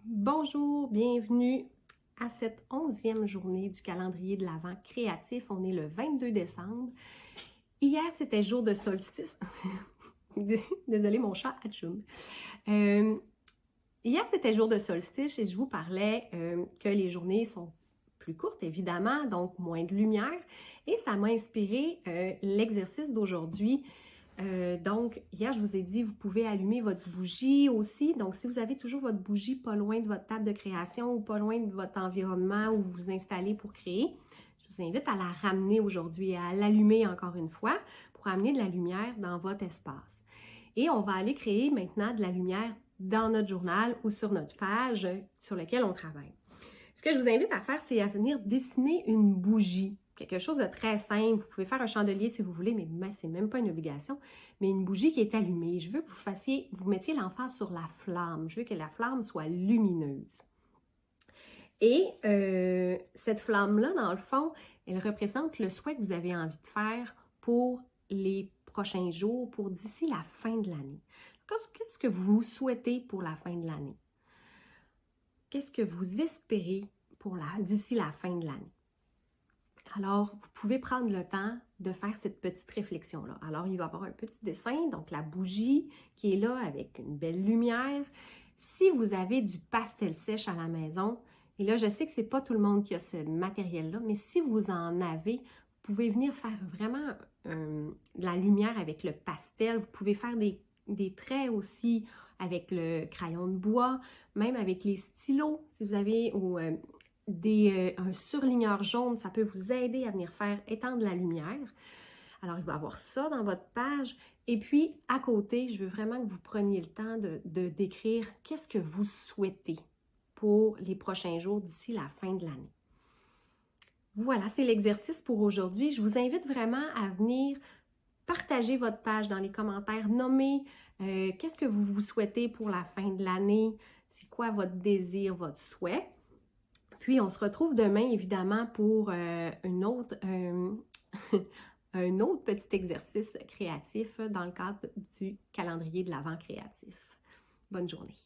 Bonjour, bienvenue à cette 11e journée du calendrier de l'Avent créatif. On est le 22 décembre. Hier, c'était jour de solstice. Désolée, mon chat atchoum. Hier, c'était jour de solstice et je vous parlais que les journées sont plus courtes, évidemment, donc moins de lumière. Et ça m'a inspiré l'exercice d'aujourd'hui. Donc, hier, je vous ai dit, vous pouvez allumer votre bougie aussi. Donc, si vous avez toujours votre bougie pas loin de votre table de création ou pas loin de votre environnement où vous vous installez pour créer, je vous invite à la ramener aujourd'hui, à l'allumer encore une fois pour amener de la lumière dans votre espace. Et on va aller créer maintenant de la lumière dans notre journal ou sur notre page sur laquelle on travaille. Ce que je vous invite à faire, c'est à venir dessiner une bougie. Quelque chose de très simple. Vous pouvez faire un chandelier si vous voulez, mais c'est même pas une obligation. Mais une bougie qui est allumée. Je veux que vous mettiez l'emphase sur la flamme. Je veux que la flamme soit lumineuse. Et cette flamme-là, dans le fond, elle représente le souhait que vous avez envie de faire pour les prochains jours, pour d'ici la fin de l'année. Qu'est-ce que vous souhaitez pour la fin de l'année? Qu'est-ce que vous espérez d'ici la fin de l'année? Alors, vous pouvez prendre le temps de faire cette petite réflexion-là. Alors, il va y avoir un petit dessin, donc la bougie qui est là avec une belle lumière. Si vous avez du pastel sèche à la maison, et là, je sais que ce n'est pas tout le monde qui a ce matériel-là, mais si vous en avez, vous pouvez venir faire vraiment de la lumière avec le pastel. Vous pouvez faire des traits aussi avec le crayon de bois, même avec les stylos, si vous avez un surligneur jaune, ça peut vous aider à venir faire étendre la lumière. Alors, il va y avoir ça dans votre page. Et puis, à côté, je veux vraiment que vous preniez le temps de décrire qu'est-ce que vous souhaitez pour les prochains jours d'ici la fin de l'année. Voilà, c'est l'exercice pour aujourd'hui. Je vous invite vraiment à venir partager votre page dans les commentaires, nommer qu'est-ce que vous souhaitez pour la fin de l'année, c'est quoi votre désir, votre souhait. Puis, on se retrouve demain, évidemment, pour un autre petit exercice créatif dans le cadre du calendrier de l'Avent créatif. Bonne journée.